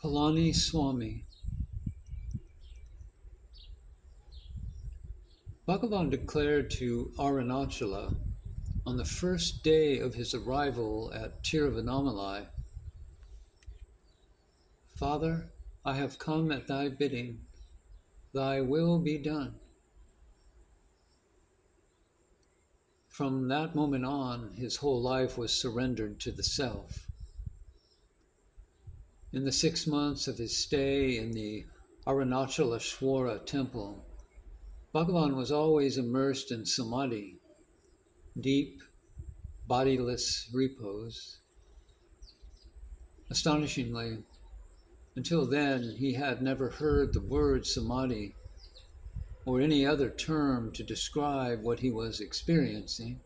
Palani Swami. Bhagavan declared to Arunachala on the first day of his arrival at Tiruvannamalai, "Father, I have come at thy bidding, thy will be done." From that moment on, his whole life was surrendered to the self. In the 6 months of his stay in the Arunachala Shiva temple, Bhagavan was always immersed in samadhi, deep, bodiless repose. Astonishingly, until then, he had never heard the word samadhi or any other term to describe what he was experiencing.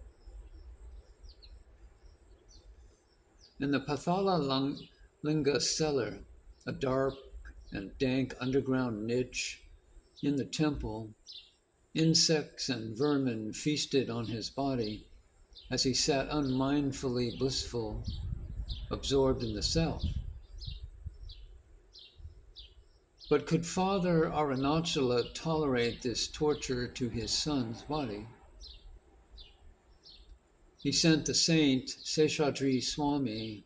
In the Pathala Linga cellar, a dark and dank underground niche in the temple, insects and vermin feasted on his body as he sat unmindfully blissful, absorbed in the self. But could Father Arunachala tolerate this torture to his son's body? He sent the saint Seshadri Swami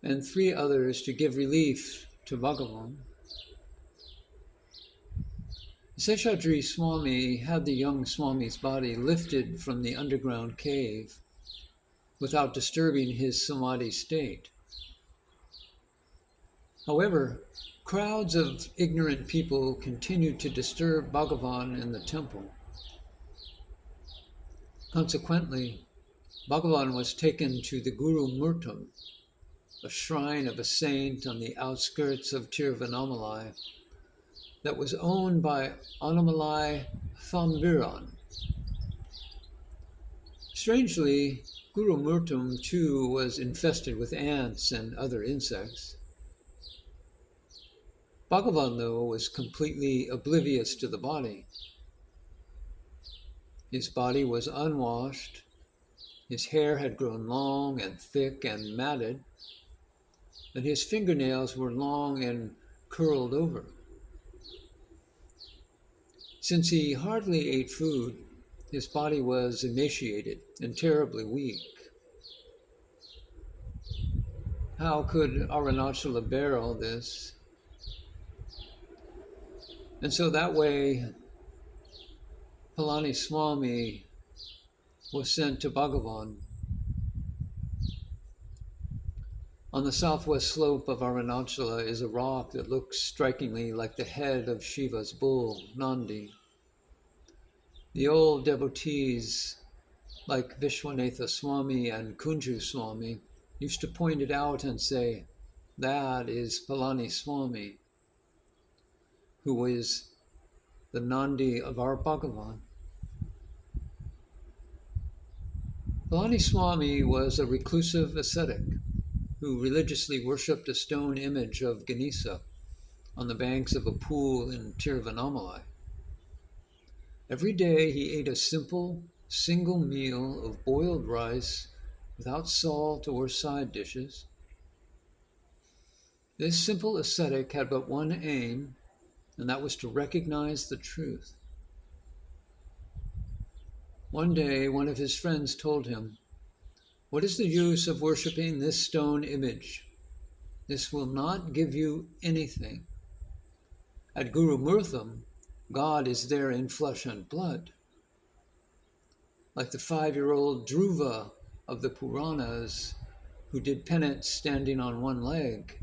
and 3 others to give relief to Bhagavan. Seshadri Swami had the young Swami's body lifted from the underground cave without disturbing his samadhi state. However, crowds of ignorant people continued to disturb Bhagavan in the temple. Consequently, Bhagavan was taken to the Guru Murtam, a shrine of a saint on the outskirts of Tiruvannamalai that was owned by Annamalai Thambiran. Strangely, Guru Murtam too was infested with ants and other insects. Bhagavan, though, was completely oblivious to the body. His body was unwashed, his hair had grown long and thick and matted, and his fingernails were long and curled over. Since he hardly ate food, his body was emaciated and terribly weak. How could Arunachala bear all this? And so that way, Palani Swami was sent to Bhagavan. On the southwest slope of Arunachala is a rock that looks strikingly like the head of Shiva's bull, Nandi. The old devotees, like Vishwanatha Swami and Kunju Swami, used to point it out and say, "That is Palani Swami, who is the Nandi of our Bhagavan." Palani Swami was a reclusive ascetic who religiously worshipped a stone image of Ganesan on the banks of a pool in Tiruvannamalai. Every day he ate a simple, single meal of boiled rice without salt or side dishes. This simple ascetic had but one aim, and that was to recognize the truth. One day, one of his friends told him, "What is the use of worshiping this stone image? This will not give you anything. At Guru Murtham, God is there in flesh and blood." Like the 5-year-old Dhruva of the Puranas, who did penance standing on one leg,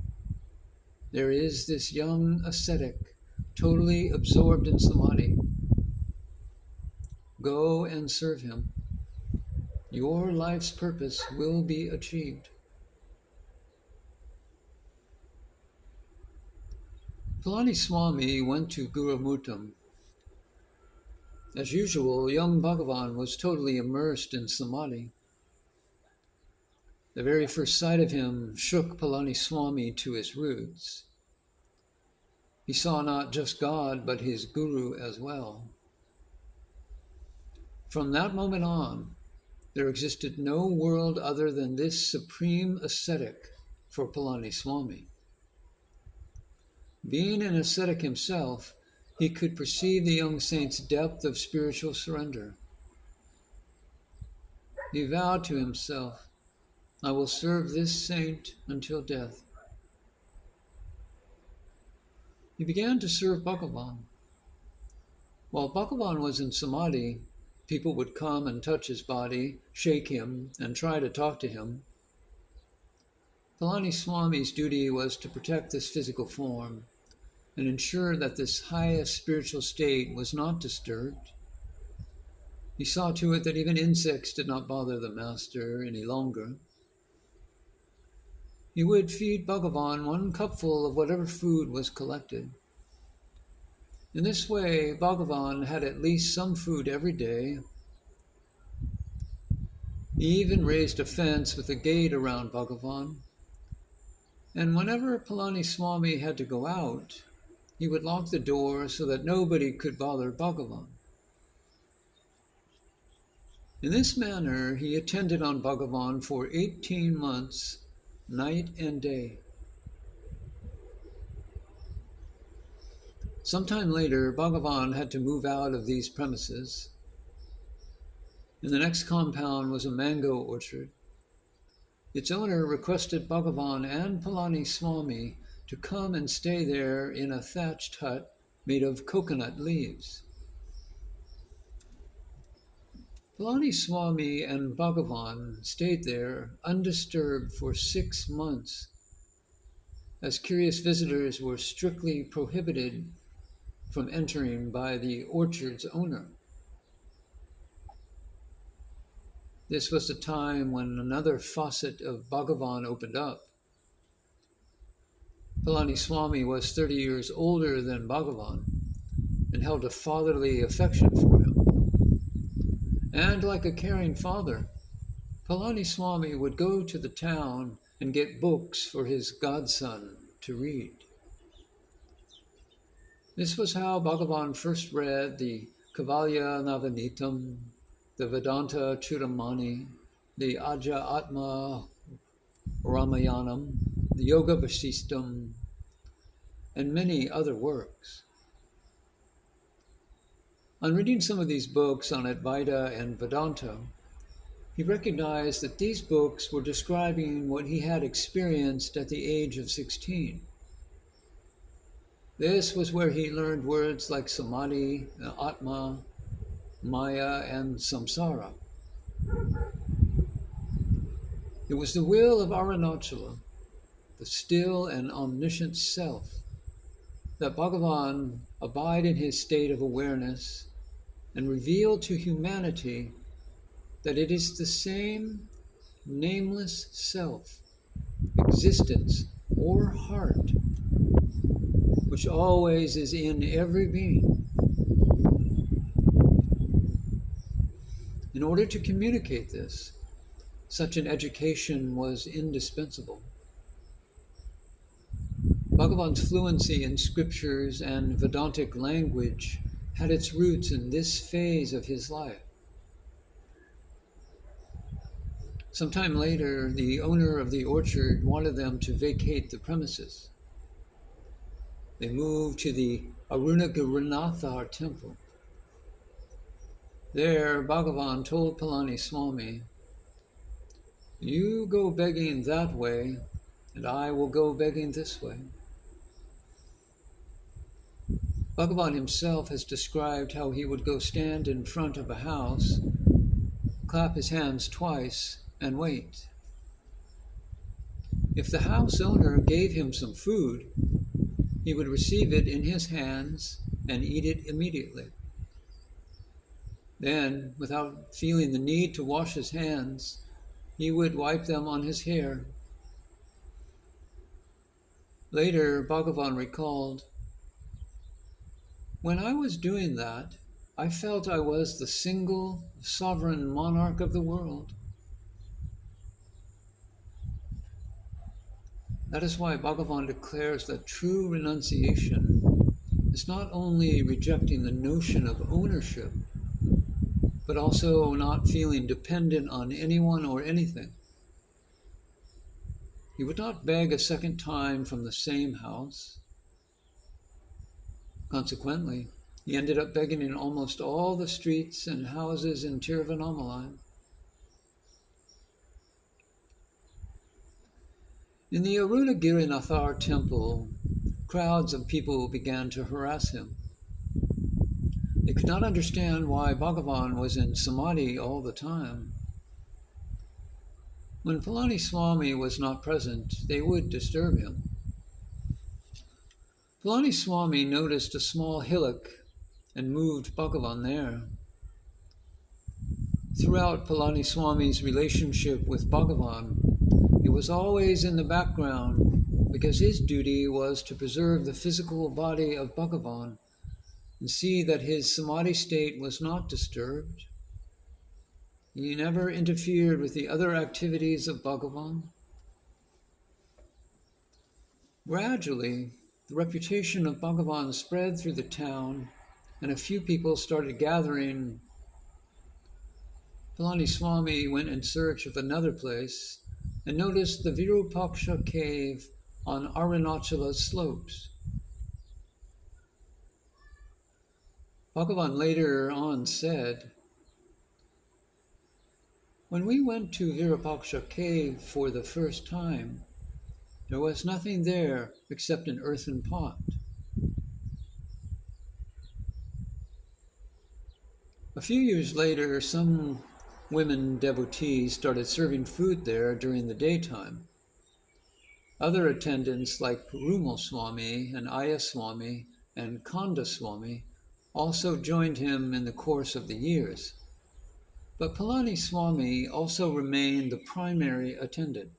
there is this young ascetic, totally absorbed in samadhi. Go and serve him. Your life's purpose will be achieved. Palani Swami went to Guru Murtam. As usual, young Bhagavan was totally immersed in samadhi. The very first sight of him shook Palani Swami to his roots. He saw not just God, but his Guru as well. From that moment on, there existed no world other than this supreme ascetic for Palani Swami. Being an ascetic himself, he could perceive the young saint's depth of spiritual surrender. He vowed to himself, "I will serve this saint until death." He began to serve Bhagavan. While Bhagavan was in samadhi, people would come and touch his body, shake him, and try to talk to him. Palani Swami's duty was to protect this physical form and ensure that this highest spiritual state was not disturbed. He saw to it that even insects did not bother the master any longer. He would feed Bhagavan one cupful of whatever food was collected. In this way, Bhagavan had at least some food every day. He even raised a fence with a gate around Bhagavan. And whenever Palani Swami had to go out, he would lock the door so that nobody could bother Bhagavan. In this manner, he attended on Bhagavan for 18 months, night and day. Sometime later, Bhagavan had to move out of these premises. In the next compound was a mango orchard. Its owner requested Bhagavan and Palani Swami to come and stay there in a thatched hut made of coconut leaves. Palani Swami and Bhagavan stayed there undisturbed for 6 months, as curious visitors were strictly prohibited from entering by the orchard's owner. This was the time when another faucet of Bhagavan opened up. Palani Swami was 30 years older than Bhagavan and held a fatherly affection for him. And like a caring father, Palani Swami would go to the town and get books for his godson to read. This was how Bhagavan first read the Kavalya Navanitam, the Vedanta Chudamani, the Aja Atma Ramayanam, the Yoga Vasistam, and many other works. On reading some of these books on Advaita and Vedanta, he recognized that these books were describing what he had experienced at the age of 16. This was where he learned words like Samadhi, Atma, Maya, and Samsara. It was the will of Arunachala, the still and omniscient self, that Bhagavan abide in his state of awareness and reveal to humanity that it is the same nameless self, existence, or heart, which always is in every being. In order to communicate this, such an education was indispensable. Bhagavan's fluency in scriptures and Vedantic language had its roots in this phase of his life. Sometime later, the owner of the orchard wanted them to vacate the premises. They moved to the Arunachala temple. There, Bhagavan told Palani Swami, "You go begging that way, and I will go begging this way." Bhagavan himself has described how he would go stand in front of a house, clap his hands twice, and wait. If the house owner gave him some food, he would receive it in his hands and eat it immediately. Then, without feeling the need to wash his hands, he would wipe them on his hair. Later, Bhagavan recalled, "When I was doing that, I felt I was the single sovereign monarch of the world." That is why Bhagavan declares that true renunciation is not only rejecting the notion of ownership, but also not feeling dependent on anyone or anything. He would not beg a second time from the same house. Consequently, he ended up begging in almost all the streets and houses in Tiruvannamalai. In the Arunagirinathar temple, crowds of people began to harass him. They could not understand why Bhagavan was in samadhi all the time. When Palani Swami was not present, they would disturb him. Palani Swami noticed a small hillock and moved Bhagavan there. Throughout Palani Swami's relationship with Bhagavan, he was always in the background because his duty was to preserve the physical body of Bhagavan and see that his samadhi state was not disturbed. He never interfered with the other activities of Bhagavan. Gradually, the reputation of Bhagavan spread through the town, and a few people started gathering. Palani Swami went in search of another place and noticed the Virupaksha cave on Arunachala's slopes. Bhagavan later on said, "When we went to Virupaksha cave for the first time, there was nothing there except an earthen pot." A few years later, some women devotees started serving food there during the daytime. Other attendants like Perumal Swami and Aya Swami and Kanda Swami also joined him in the course of the years. But Palani Swami also remained the primary attendant.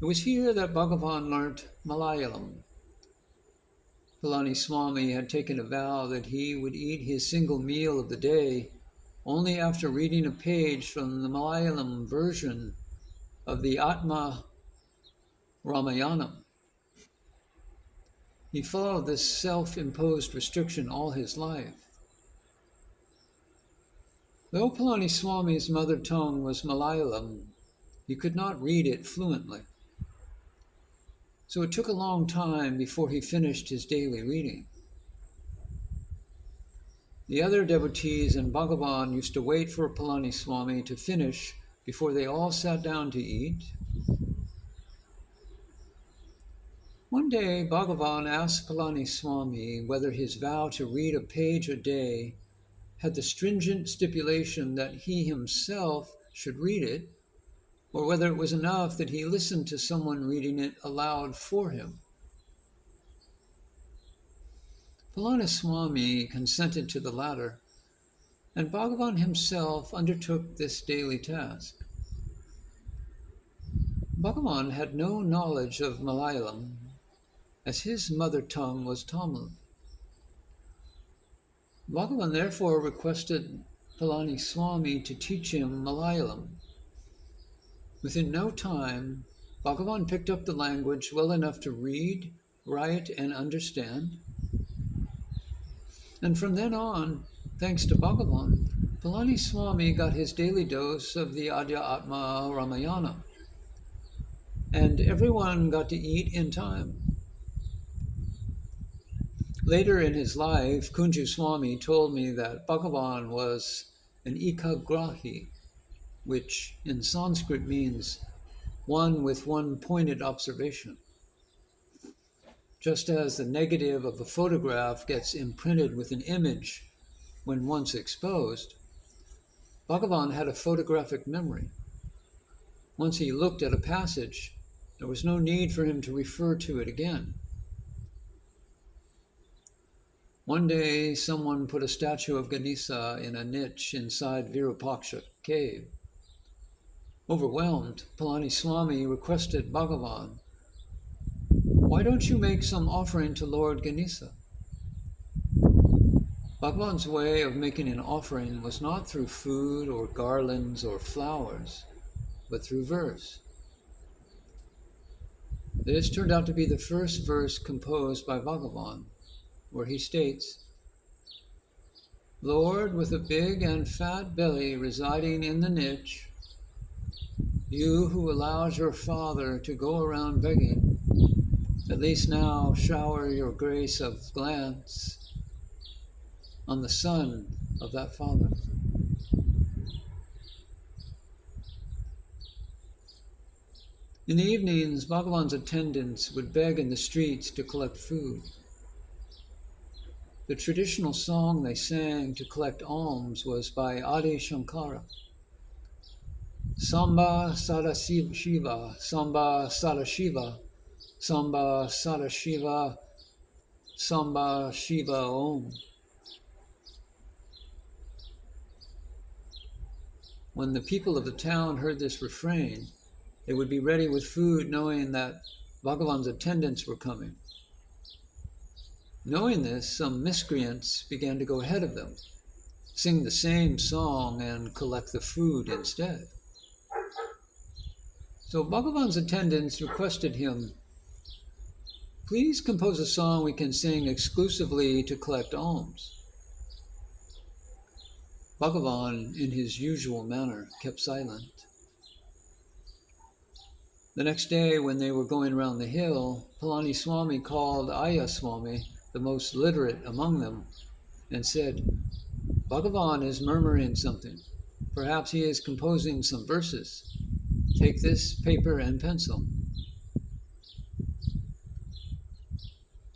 It was here that Bhagavan learnt Malayalam. Palani Swami had taken a vow that he would eat his single meal of the day only after reading a page from the Malayalam version of the Atma Ramayana. He followed this self-imposed restriction all his life. Though Palani Swami's mother tongue was Malayalam, he could not read it fluently. So it took a long time before he finished his daily reading. The other devotees and Bhagavan used to wait for Palani Swami to finish before they all sat down to eat. One day, Bhagavan asked Palani Swami whether his vow to read a page a day had the stringent stipulation that he himself should read it, or whether it was enough that he listened to someone reading it aloud for him. Palani Swami consented to the latter, and Bhagavan himself undertook this daily task. Bhagavan had no knowledge of Malayalam, as his mother tongue was Tamil. Bhagavan therefore requested Palani Swami to teach him Malayalam. Within no time, Bhagavan picked up the language well enough to read, write, and understand. And from then on, thanks to Bhagavan, Palani Swami got his daily dose of the Adhyatma Ramayana, and everyone got to eat in time. Later in his life, Kunju Swami told me that Bhagavan was an ekagrahi, which in Sanskrit means one with one pointed observation. Just as the negative of a photograph gets imprinted with an image when once exposed, Bhagavan had a photographic memory. Once he looked at a passage, there was no need for him to refer to it again. One day, someone put a statue of Ganesa in a niche inside Virupaksha cave. Overwhelmed, Palani Swami requested Bhagavan, "Why don't you make some offering to Lord Ganesa?" Bhagavan's way of making an offering was not through food or garlands or flowers, but through verse. This turned out to be the first verse composed by Bhagavan, where he states, "Lord, with a big and fat belly residing in the niche, you who allowed your father to go around begging, At least now shower your grace of glance on the son of that father. In the evenings, Bhagavan's attendants would beg in the streets to collect food. The traditional song they sang to collect alms was by Adi Shankara. Samba Sadashiva, Samba Sadashiva, Samba Sadashiva, Samba Shiva Om. When the people of the town heard this refrain, they would be ready with food, knowing that Bhagavan's attendants were coming. Knowing this, some miscreants began to go ahead of them, sing the same song, and collect the food instead. So Bhagavan's attendants requested him, "Please compose a song we can sing exclusively to collect alms." Bhagavan, in his usual manner, kept silent. The next day, when they were going around the hill, Palani Swami called Ayya Swami, the most literate among them, and said, "Bhagavan is murmuring something. Perhaps he is composing some verses. Take this paper and pencil."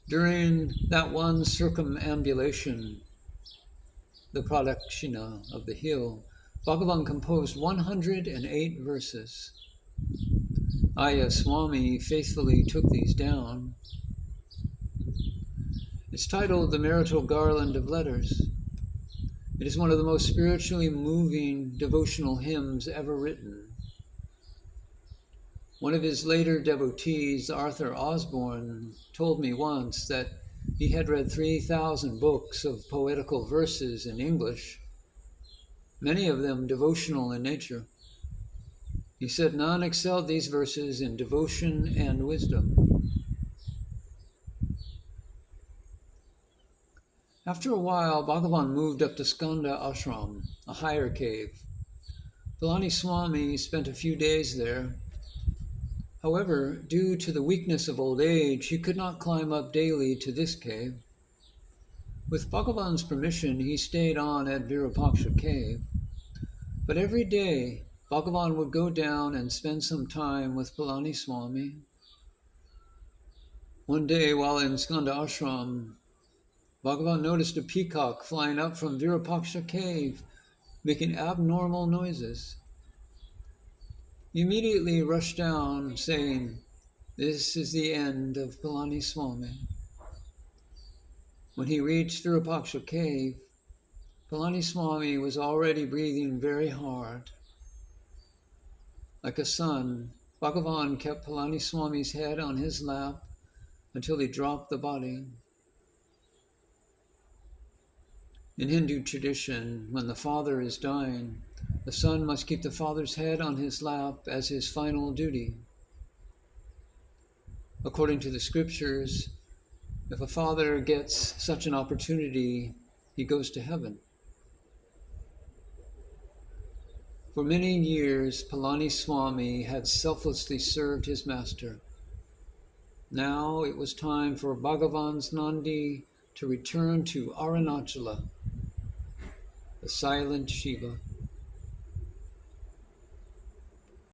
During that one circumambulation, the pradakshina of the hill, Bhagavan composed 108 verses. Ayya Swami faithfully took these down. It's titled The Marital Garland of Letters. It is one of the most spiritually moving devotional hymns ever written. One of his later devotees, Arthur Osborne, told me once that he had read 3,000 books of poetical verses in English, many of them devotional in nature. He said none excelled these verses in devotion and wisdom. After a while, Bhagavan moved up to Skanda Ashram, a higher cave. Palani Swami spent a few days there. However, due to the weakness of old age, he could not climb up daily to this cave. With Bhagavan's permission, he stayed on at Virupaksha cave. But every day, Bhagavan would go down and spend some time with Palani Swami. One day, while in Skanda Ashram, Bhagavan noticed a peacock flying up from Virupaksha cave, making abnormal noises. He immediately rushed down, saying, "This is the end of Palani Swami." When he reached Virupaksha cave, Palani Swami was already breathing very hard. Like a son, Bhagavan kept Palani Swami's head on his lap until he dropped the body. In Hindu tradition, when the father is dying, the son must keep the father's head on his lap as his final duty. According to the scriptures, if a father gets such an opportunity, he goes to heaven. For many years, Palani Swami had selflessly served his master. Now it was time for Bhagavan's Nandi to return to Arunachala, the silent Shiva.